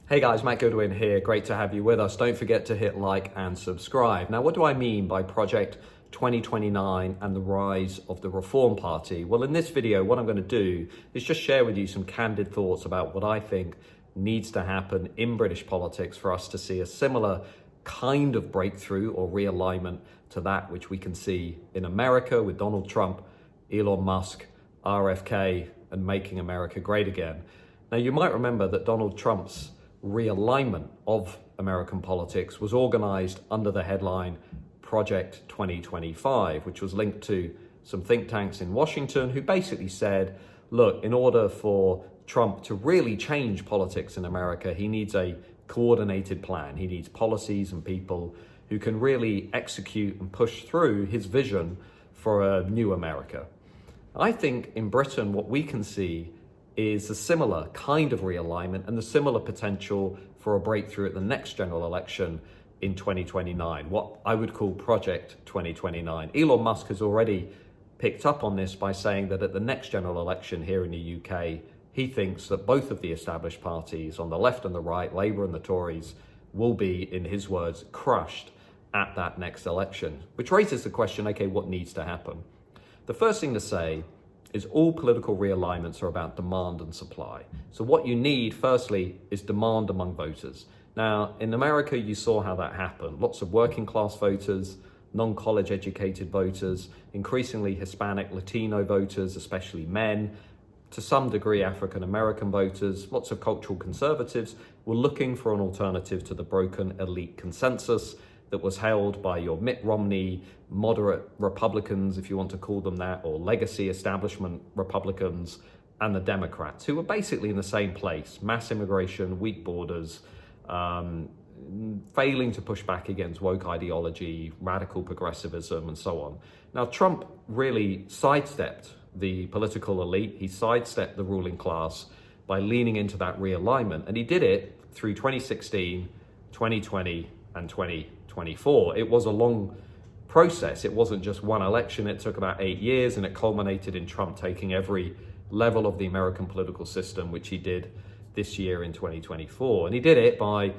Hey guys, Matt Goodwin here. Great to have you with us. Don't forget to hit like and subscribe. Now, what do I mean by Project 2029 and the rise of the Reform Party? Well, in this video, what I'm going to do is just share with you some candid thoughts about what I think needs to happen in British politics for us to see a similar kind of breakthrough or realignment to that which we can see in America with Donald Trump, Elon Musk, RFK, and making America great again. Now, you might remember that Donald Trump's realignment of American politics was organized under the headline Project 2025, which was linked to some think tanks in Washington who basically said, look, in order for Trump to really change politics in America, he needs a coordinated plan. He needs policies and people who can really execute and push through his vision for a new America. I think in Britain, what we can see is a similar kind of realignment and the similar potential for a breakthrough at the next general election in 2029, what I would call Project 2029. Elon Musk has already picked up on this by saying that at the next general election here in the UK, he thinks that both of the established parties on the left and the right, Labour and the Tories, will be, in his words, crushed at that next election, which raises the question, okay, what needs to happen? The first thing to say is all political realignments are about demand and supply. So what you need, firstly, is demand among voters. Now, in America, you saw how that happened. Lots of working class voters, non-college educated voters, increasingly Hispanic, Latino voters, especially men, to some degree African American voters, lots of cultural conservatives were looking for an alternative to the broken elite consensus that was held by your Mitt Romney, moderate Republicans, if you want to call them that, or legacy establishment Republicans, and the Democrats, who were basically in the same place: mass immigration, weak borders, failing to push back against woke ideology, radical progressivism, and so on. Now, Trump really sidestepped the political elite. He sidestepped the ruling class by leaning into that realignment, and he did it through 2016, 2020, and 2024. It was a long process. It wasn't just one election. It took about 8 years, and it culminated in Trump taking every level of the American political system, which he did this year in 2024. And he did it by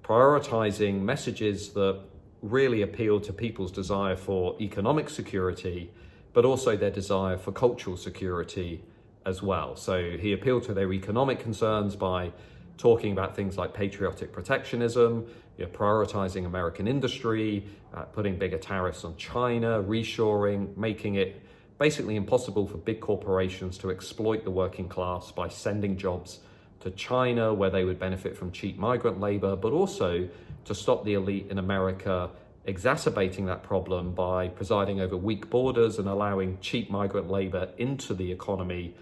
prioritizing messages that really appealed to people's desire for economic security, but also their desire for cultural security as well. So he appealed to their economic concerns by talking about things like patriotic protectionism, prioritizing American industry, putting bigger tariffs on China, reshoring, making it basically impossible for big corporations to exploit the working class by sending jobs to China where they would benefit from cheap migrant labor, but also to stop the elite in America exacerbating that problem by presiding over weak borders and allowing cheap migrant labor into the economy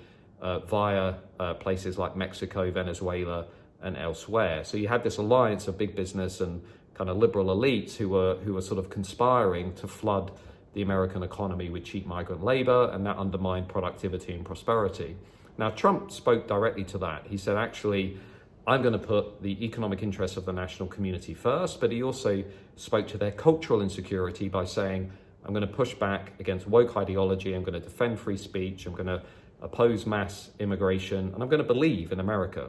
via places like Mexico, Venezuela, and elsewhere. So you had this alliance of big business and kind of liberal elites who were sort of conspiring to flood the American economy with cheap migrant labor, and that undermined productivity and prosperity. Now, Trump spoke directly to that. He said, actually, I'm going to put the economic interests of the national community first, but he also spoke to their cultural insecurity by saying, I'm going to push back against woke ideology, I'm going to defend free speech, I'm going to oppose mass immigration, and I'm going to believe in America.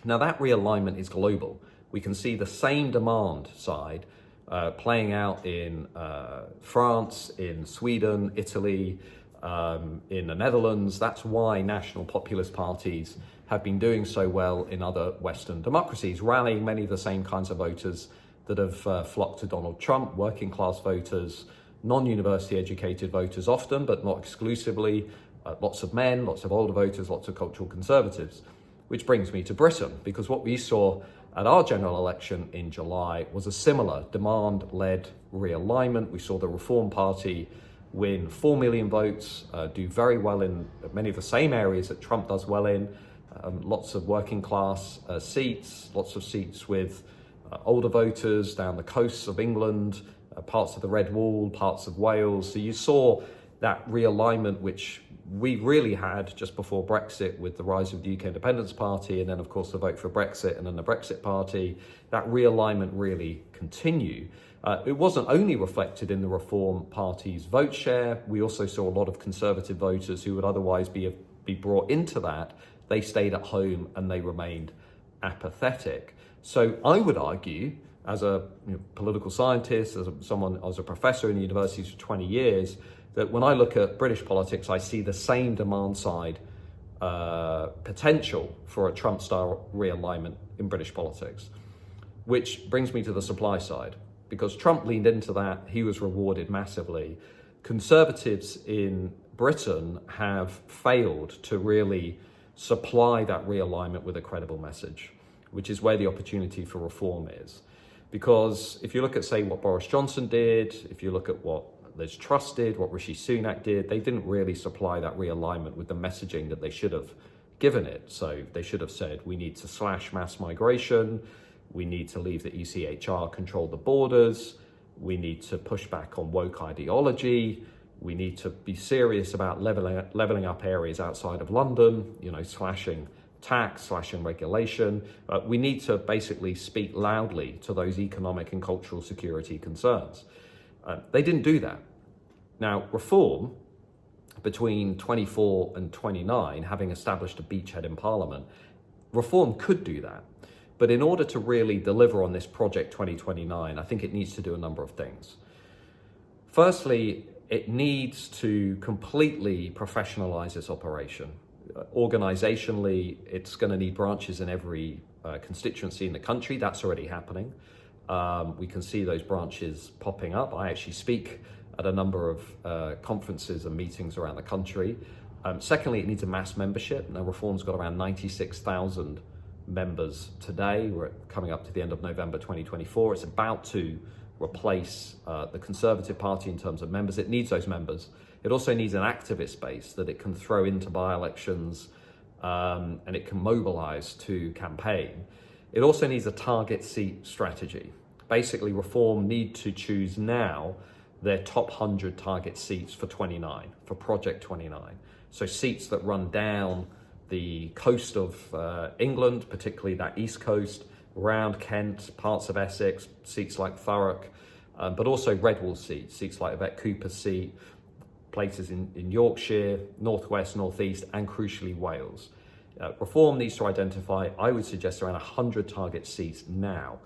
Now, that realignment is global. We can see the same demand side playing out in France, in Sweden, Italy, in the Netherlands. That's why national populist parties have been doing so well in other Western democracies, rallying many of the same kinds of voters that have flocked to Donald Trump: working class voters, non-university educated voters often, but not exclusively, lots of men, lots of older voters, lots of cultural conservatives. Which brings me to Britain, because what we saw at our general election in July was a similar demand-led realignment. We saw the Reform Party win 4 million votes, do very well in many of the same areas that Trump does well in, lots of working class seats, lots of seats with older voters down the coasts of England, parts of the Red Wall, parts of Wales. So you saw that realignment, which we really had just before Brexit with the rise of the UK Independence Party, and then of course the vote for Brexit and then the Brexit Party. That realignment really continued. It wasn't only reflected in the Reform Party's vote share. We also saw a lot of Conservative voters who would otherwise be brought into that. They stayed at home and they remained apathetic. So I would argue, as a political scientist, as a professor in the universities for 20 years, that when I look at British politics, I see the same demand side potential for a Trump-style realignment in British politics, which brings me to the supply side. Because Trump leaned into that, he was rewarded massively. Conservatives in Britain have failed to really supply that realignment with a credible message, which is where the opportunity for reform is. Because if you look at, say, what Boris Johnson did, if you look at what Liz Truss did, what Rishi Sunak did, they didn't really supply that realignment with the messaging that they should have given it. So they should have said, we need to slash mass migration, we need to leave the ECHR control the borders, we need to push back on woke ideology, we need to be serious about leveling up areas outside of London, slashing tax, slashing regulation. We need to basically speak loudly to those economic and cultural security concerns. They didn't do that. Now, reform between 24 and 29, having established a beachhead in Parliament, reform could do that. But in order to really deliver on this Project 2029, I think it needs to do a number of things. Firstly, it needs to completely professionalize its operation. Organizationally, it's going to need branches in every constituency in the country. That's already happening. We can see those branches popping up. I actually speak at a number of conferences and meetings around the country. Secondly, it needs a mass membership. Now, Reform's got around 96,000 members today. We're coming up to the end of November 2024. It's about to replace the Conservative Party in terms of members. It needs those members. It also needs an activist base that it can throw into by-elections and it can mobilize to campaign. It also needs a target seat strategy. Basically, Reform need to choose now their top 100 target seats for 29, for Project 29. So seats that run down the coast of England, particularly that east coast, around Kent, parts of Essex, seats like Thurrock, but also Redwall seats like Yvette Cooper's seat, places in Yorkshire, northwest, northeast, and crucially Wales. Reform needs to identify, I would suggest, around 100 target seats now.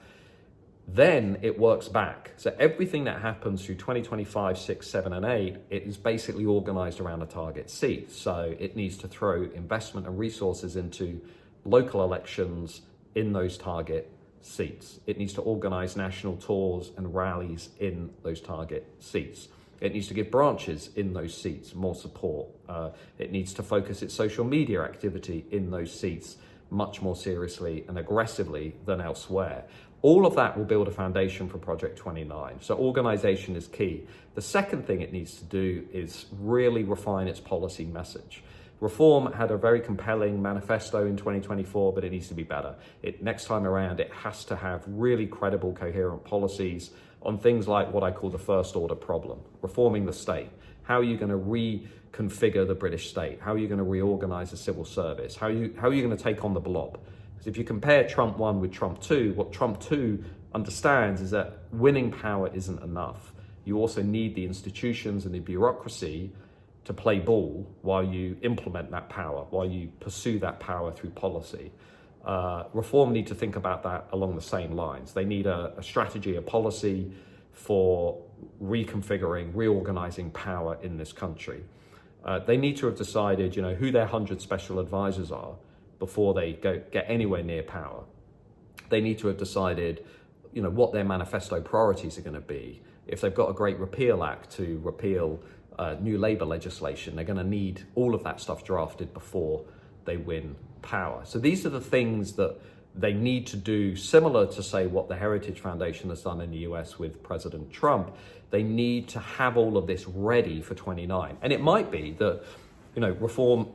Then it works back. So everything that happens through 2025, 6, 7, and 8, it is basically organized around a target seat. So it needs to throw investment and resources into local elections in those target seats. It needs to organize national tours and rallies in those target seats. It needs to give branches in those seats more support. It needs to focus its social media activity in those seats much more seriously and aggressively than elsewhere. All of that will build a foundation for Project 29. So organization is key. The second thing it needs to do is really refine its policy message. Reform had a very compelling manifesto in 2024, but it needs to be better. Next time around, it has to have really credible, coherent policies on things like what I call the first order problem, reforming the state. How are you going to reconfigure the British state? How are you going to reorganize the civil service? How are you going to take on the blob? Because if you compare Trump 1 with Trump 2, what Trump 2 understands is that winning power isn't enough. You also need the institutions and the bureaucracy to play ball while you implement that power, while you pursue that power through policy. Reform need to think about that along the same lines. They need a strategy, a policy for reconfiguring, reorganizing power in this country. They need to have decided, who their 100 special advisors are before they get anywhere near power. They need to have decided, what their manifesto priorities are going to be. If they've got a great repeal act to repeal new Labour legislation, they're going to need all of that stuff drafted before they win power. So these are the things that they need to do, similar to, say, what the Heritage Foundation has done in the US with President Trump. They need to have all of this ready for 29. And it might be that, Reform,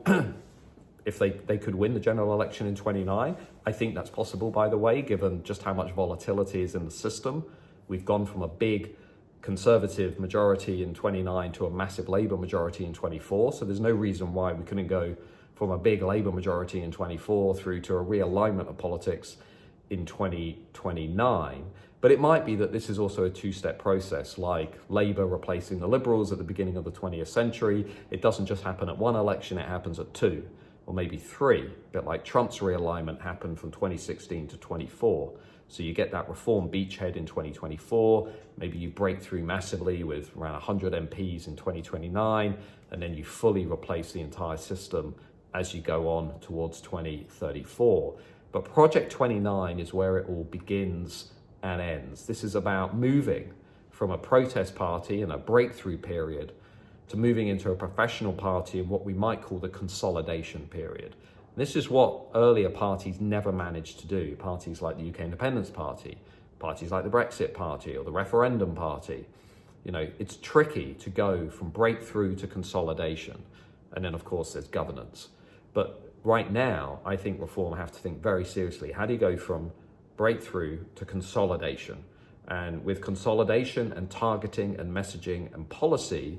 if they could win the general election in 29, I think that's possible, by the way, given just how much volatility is in the system. We've gone from a big Conservative majority in 29 to a massive Labour majority in 24. So there's no reason why we couldn't go from a big Labour majority in 24 through to a realignment of politics in 2029. But it might be that this is also a two-step process, like Labour replacing the Liberals at the beginning of the 20th century. It doesn't just happen at one election, it happens at two. or maybe 3, a bit like Trump's realignment happened from 2016 to 24. So you get that reform beachhead in 2024, maybe you break through massively with around 100 MPs in 2029, and then you fully replace the entire system as you go on towards 2034. But Project 29 is where it all begins and ends. This is about moving from a protest party in a breakthrough period to moving into a professional party in what we might call the consolidation period. This is what earlier parties never managed to do. Parties like the UK Independence Party, parties like the Brexit Party or the Referendum Party. You know, it's tricky to go from breakthrough to consolidation. And then of course there's governance. But right now, I think Reform have to think very seriously. How do you go from breakthrough to consolidation? And with consolidation and targeting and messaging and policy,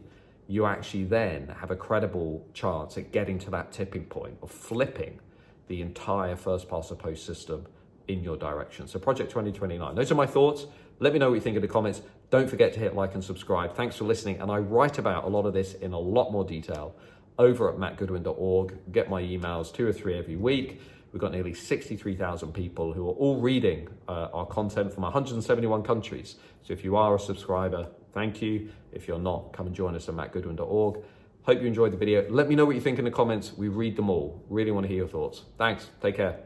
you actually then have a credible chance at getting to that tipping point of flipping the entire first past the post system in your direction. So Project 2029, those are my thoughts. Let me know what you think in the comments. Don't forget to hit like and subscribe. Thanks for listening. And I write about a lot of this in a lot more detail over at mattgoodwin.org. Get my emails 2 or 3 every week. We've got nearly 63,000 people who are all reading our content from 171 countries. So if you are a subscriber, thank you. If you're not, come and join us at mattgoodwin.org. Hope you enjoyed the video. Let me know what you think in the comments. We read them all. Really want to hear your thoughts. Thanks. Take care.